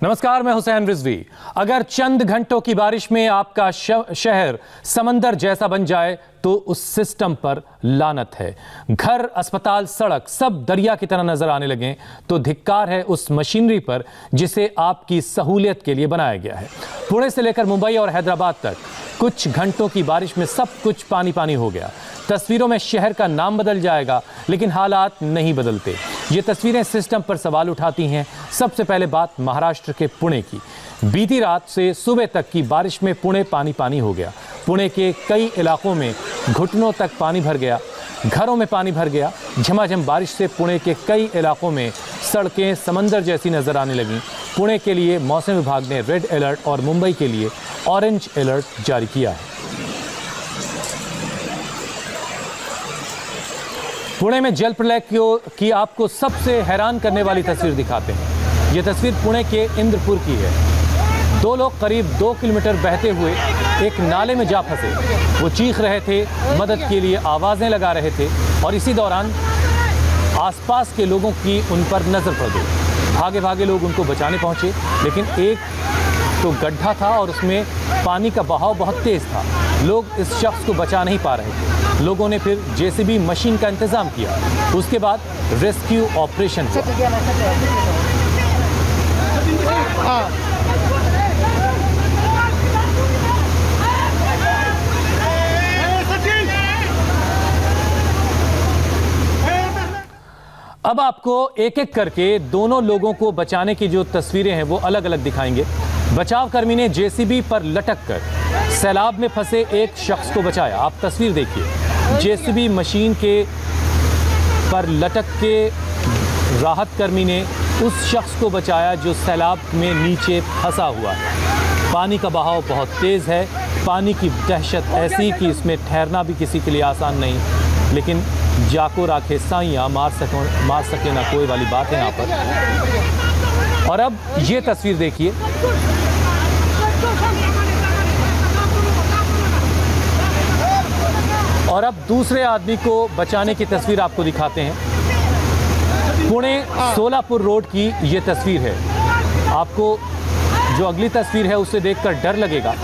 नमस्कार, मैं हुसैन रिजवी। अगर चंद घंटों की बारिश में आपका शहर समंदर जैसा बन जाए तो उस सिस्टम पर लानत है। घर, अस्पताल, सड़क सब दरिया की तरह नजर आने लगें तो धिक्कार है उस मशीनरी पर जिसे आपकी सहूलियत के लिए बनाया गया है। पुणे से लेकर मुंबई और हैदराबाद तक कुछ घंटों की बारिश में सब कुछ पानी पानी हो गया। तस्वीरों में शहर का नाम बदल जाएगा लेकिन हालात नहीं बदलते। ये तस्वीरें सिस्टम पर सवाल उठाती हैं। सबसे पहले बात महाराष्ट्र के पुणे की। बीती रात से सुबह तक की बारिश में पुणे पानी पानी हो गया। पुणे के कई इलाकों में घुटनों तक पानी भर गया, घरों में पानी भर गया। झमाझम बारिश से पुणे के कई इलाकों में सड़कें समंदर जैसी नजर आने लगीं। पुणे के लिए मौसम विभाग ने रेड अलर्ट और मुंबई के लिए ऑरेंज अलर्ट जारी किया है। पुणे में जल प्रलय की आपको सबसे हैरान करने वाली तस्वीर दिखाते हैं। ये तस्वीर पुणे के इंद्रपुर की है। दो लोग करीब 2 किलोमीटर बहते हुए एक नाले में जा फंसे। वो चीख रहे थे, मदद के लिए आवाज़ें लगा रहे थे और इसी दौरान आसपास के लोगों की उन पर नज़र पड़ गई। भागे भागे लोग उनको बचाने पहुंचे लेकिन एक तो गड्ढा था और उसमें पानी का बहाव बहुत तेज़ था। लोग इस शख्स को बचा नहीं पा रहे थे। लोगों ने फिर जेसीबी मशीन का इंतज़ाम किया। उसके बाद रेस्क्यू ऑपरेशन हुआ। अब आपको एक एक करके दोनों लोगों को बचाने की जो तस्वीरें हैं वो अलग अलग दिखाएंगे। बचाव कर्मी ने जेसीबी पर लटक कर सैलाब में फंसे एक शख्स को बचाया। आप तस्वीर देखिए। जेसीबी मशीन के पर लटक के राहत कर्मी ने उस शख्स को बचाया जो सैलाब में नीचे फंसा हुआ है। पानी का बहाव बहुत तेज़ है। पानी की दहशत ऐसी कि इसमें ठहरना भी किसी के लिए आसान नहीं। लेकिन जाको राखे साइयाँ मार सके ना कोई वाली बात है यहाँ पर। और अब ये तस्वीर देखिए। और अब दूसरे आदमी को बचाने की तस्वीर आपको दिखाते हैं। पुणे सोलापुर रोड की ये तस्वीर है। आपको जो अगली तस्वीर है उसे देखकर डर लगेगा।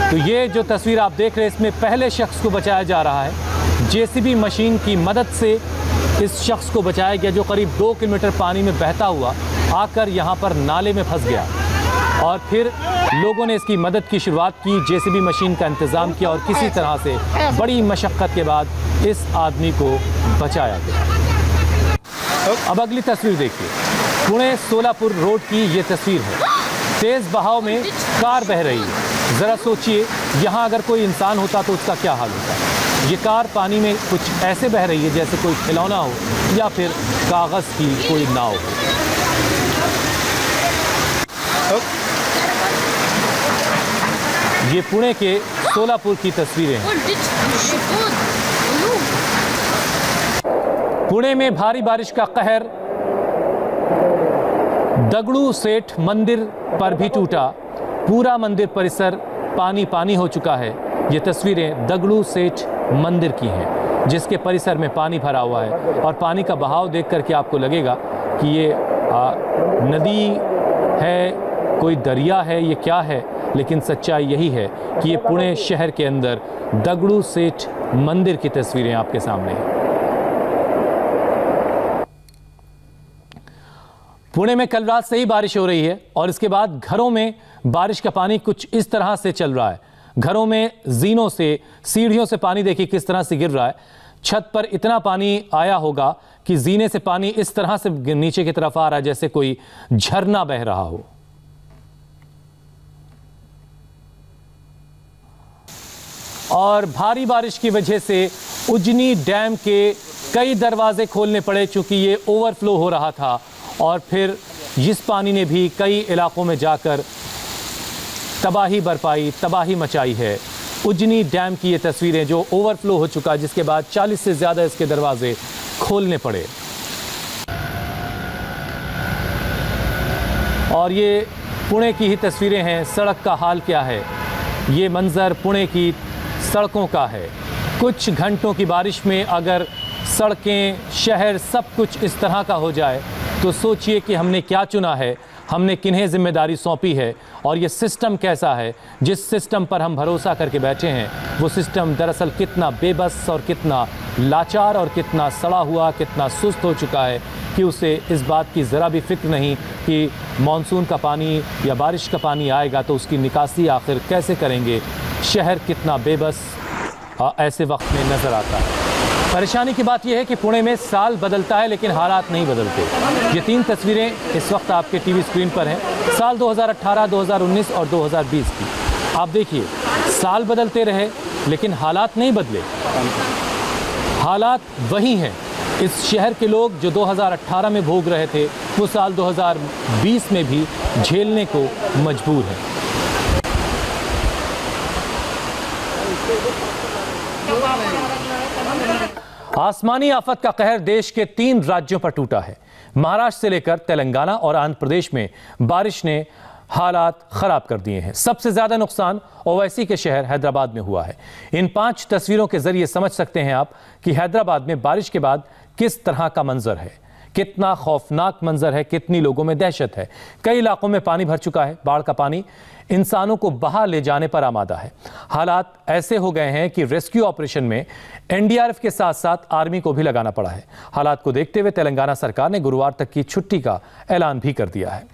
तो ये जो तस्वीर आप देख रहे हैं इसमें पहले शख्स को बचाया जा रहा है। जेसीबी मशीन की मदद से इस शख्स को बचाया गया जो करीब 2 किलोमीटर पानी में बहता हुआ आकर यहाँ पर नाले में फंस गया और फिर लोगों ने इसकी मदद की शुरुआत की। जेसीबी मशीन का इंतज़ाम किया और किसी तरह से बड़ी मशक्क़त के बाद इस आदमी को बचाया गया। अब अगली तस्वीर देखिए। पुणे सोलापुर रोड की ये तस्वीर है। तेज़ बहाव में कार बह रही है। ज़रा सोचिए यहाँ अगर कोई इंसान होता तो उसका क्या हाल होता। ये कार पानी में कुछ ऐसे बह रही है जैसे कोई खिलौना हो या फिर कागज़ की कोई नाव हो। ये पुणे के सोलापुर की तस्वीरें हैं। पुणे में भारी बारिश का कहर। दगड़ू सेठ मंदिर पर भी टूटा। पूरा मंदिर परिसर पानी पानी हो चुका है। ये तस्वीरें दगड़ू सेठ मंदिर की हैं जिसके परिसर में पानी भरा हुआ है और पानी का बहाव देख करके आपको लगेगा कि ये नदी है, कोई दरिया है, ये क्या है। लेकिन सच्चाई यही है कि ये पुणे शहर के अंदर दगड़ू सेठ मंदिर की तस्वीरें आपके सामने हैं। पुणे में कल रात से ही बारिश हो रही है और इसके बाद घरों में बारिश का पानी कुछ इस तरह से चल रहा है। घरों में जीनों से, सीढ़ियों से पानी देखिए किस तरह से गिर रहा है। छत पर इतना पानी आया होगा कि जीने से पानी इस तरह से नीचे की तरफ आ रहा है जैसे कोई झरना बह रहा हो। और भारी बारिश की वजह से उजनी डैम के कई दरवाजे खोलने पड़े क्योंकि ये ओवरफ्लो हो रहा था और फिर इस पानी ने भी कई इलाकों में जाकर तबाही बरपाई, तबाही मचाई है। उजनी डैम की ये तस्वीरें जो ओवरफ्लो हो चुका जिसके बाद 40 से ज़्यादा इसके दरवाजे खोलने पड़े। और ये पुणे की ही तस्वीरें हैं। सड़क का हाल क्या है, ये मंजर पुणे की सड़कों का है। कुछ घंटों की बारिश में अगर सड़कें, शहर सब कुछ इस तरह का हो जाए तो सोचिए कि हमने क्या चुना है, हमने किन्हें जिम्मेदारी सौंपी है और ये सिस्टम कैसा है जिस सिस्टम पर हम भरोसा करके बैठे हैं। वो सिस्टम दरअसल कितना बेबस और कितना लाचार और कितना सड़ा हुआ, कितना सुस्त हो चुका है कि उसे इस बात की ज़रा भी फिक्र नहीं कि मानसून का पानी या बारिश का पानी आएगा तो उसकी निकासी आखिर कैसे करेंगे। शहर कितना बेबस ऐसे वक्त में नज़र आता है। परेशानी की बात यह है कि पुणे में साल बदलता है लेकिन हालात नहीं बदलते। ये 3 तस्वीरें इस वक्त आपके टीवी स्क्रीन पर हैं, साल 2018, 2019 और 2020 की। आप देखिए, साल बदलते रहे लेकिन हालात नहीं बदले। हालात वही हैं। इस शहर के लोग जो 2018 में भोग रहे थे वो साल 2020 में भी झेलने को मजबूर हैं। आसमानी आफत का कहर देश के 3 राज्यों पर टूटा है। महाराष्ट्र से लेकर तेलंगाना और आंध्र प्रदेश में बारिश ने हालात खराब कर दिए हैं। सबसे ज्यादा नुकसान ओवैसी के शहर हैदराबाद में हुआ है। इन 5 तस्वीरों के जरिए समझ सकते हैं आप कि हैदराबाद में बारिश के बाद किस तरह का मंजर है, कितना खौफनाक मंजर है, कितनी लोगों में दहशत है। कई इलाकों में पानी भर चुका है। बाढ़ का पानी इंसानों को बहा ले जाने पर आमादा है। हालात ऐसे हो गए हैं कि रेस्क्यू ऑपरेशन में एनडीआरएफ के साथ साथ आर्मी को भी लगाना पड़ा है। हालात को देखते हुए तेलंगाना सरकार ने गुरुवार तक की छुट्टी का ऐलान भी कर दिया है।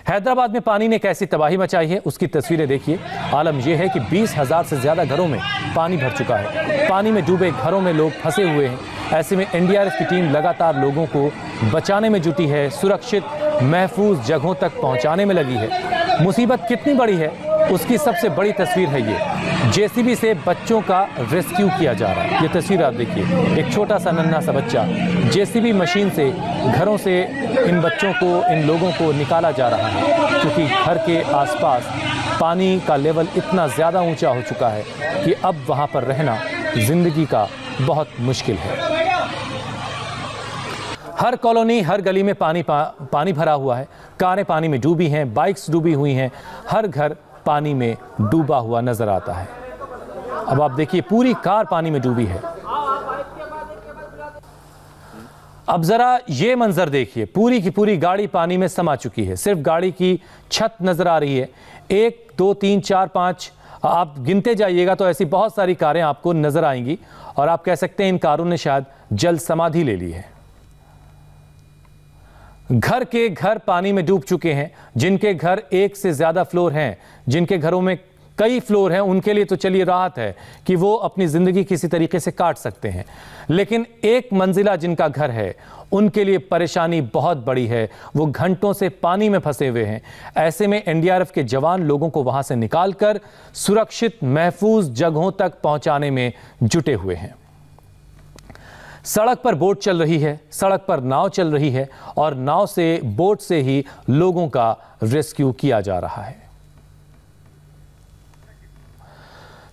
हैदराबाद में पानी ने कैसी तबाही मचाई है उसकी तस्वीरें देखिए। आलम यह है कि 20,000 से ज्यादा घरों में पानी भर चुका है। पानी में डूबे घरों में लोग फंसे हुए हैं। ऐसे में एनडीआरएफ की टीम लगातार लोगों को बचाने में जुटी है, सुरक्षित महफूज जगहों तक पहुंचाने में लगी है। मुसीबत कितनी बड़ी है उसकी सबसे बड़ी तस्वीर है ये। जेसीबी से बच्चों का रेस्क्यू किया जा रहा है। ये तस्वीर आप देखिए, एक छोटा सा नन्हा सा बच्चा जेसीबी मशीन से घरों से इन बच्चों को, इन लोगों को निकाला जा रहा है क्योंकि घर के आसपास पानी का लेवल इतना ज़्यादा ऊंचा हो चुका है कि अब वहाँ पर रहना जिंदगी का बहुत मुश्किल है। हर कॉलोनी, हर गली में पानी भरा हुआ है। कारें पानी में डूबी हैं, बाइक्स डूबी हुई हैं, हर घर पानी में डूबा हुआ नजर आता है। अब आप देखिए, पूरी कार पानी में डूबी है। अब जरा ये मंजर देखिए, पूरी की पूरी गाड़ी पानी में समा चुकी है। सिर्फ गाड़ी की छत नजर आ रही है। 1, 2, 3, 4, 5 आप गिनते जाइएगा तो ऐसी बहुत सारी कारें आपको नजर आएंगी और आप कह सकते हैं इन कारों ने शायद जल समाधि ले ली है। घर के घर पानी में डूब चुके हैं। जिनके घर 1 से ज्यादा फ्लोर हैं, जिनके घरों में कई फ्लोर हैं, उनके लिए तो चलिए राहत है कि वो अपनी जिंदगी किसी तरीके से काट सकते हैं। लेकिन 1 मंजिला जिनका घर है उनके लिए परेशानी बहुत बड़ी है। वो घंटों से पानी में फंसे हुए हैं। ऐसे में एनडीआरएफ के जवान लोगों को वहां से निकालकर सुरक्षित महफूज जगहों तक पहुंचाने में जुटे हुए हैं। सड़क पर बोट चल रही है, सड़क पर नाव चल रही है और नाव से, बोट से ही लोगों का रेस्क्यू किया जा रहा है।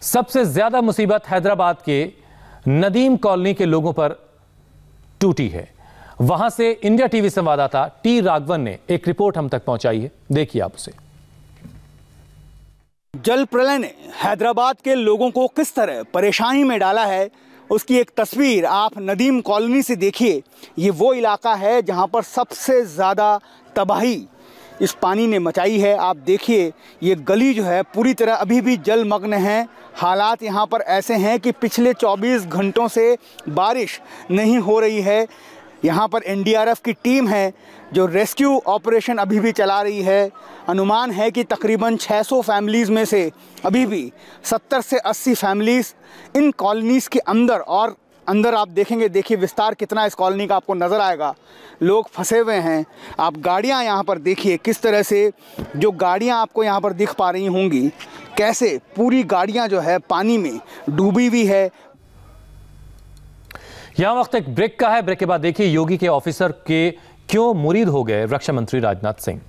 सबसे ज्यादा मुसीबत हैदराबाद के नदीम कॉलोनी के लोगों पर टूटी है। वहां से इंडिया टीवी संवाददाता टी राघवन ने एक रिपोर्ट हम तक पहुंचाई है, देखिए आप उसे। जल प्रलय ने हैदराबाद के लोगों को किस तरह परेशानी में डाला है उसकी एक तस्वीर आप नदीम कॉलोनी से देखिए। ये वो इलाका है जहां पर सबसे ज़्यादा तबाही इस पानी ने मचाई है। आप देखिए, ये गली जो है पूरी तरह अभी भी जलमग्न है। हालात यहाँ पर ऐसे हैं कि पिछले 24 घंटों से बारिश नहीं हो रही है। यहाँ पर एनडीआरएफ की टीम है जो रेस्क्यू ऑपरेशन अभी भी चला रही है। अनुमान है कि तकरीबन 600 फैमिलीज़ में से अभी भी 70 से 80 फैमिलीज़ इन कॉलोनीज़ के अंदर, और अंदर आप देखेंगे, देखिए विस्तार कितना इस कॉलोनी का आपको नज़र आएगा। लोग फंसे हुए हैं। आप गाड़ियाँ यहाँ पर देखिए किस तरह से, जो गाड़ियाँ आपको यहाँ पर दिख पा रही होंगी, कैसे पूरी गाड़ियाँ जो है पानी में डूबी हुई है। यहां वक्त एक ब्रेक का है। ब्रेक के बाद देखिए योगी के ऑफिसर के क्यों मुरीद हो गए रक्षा मंत्री राजनाथ सिंह।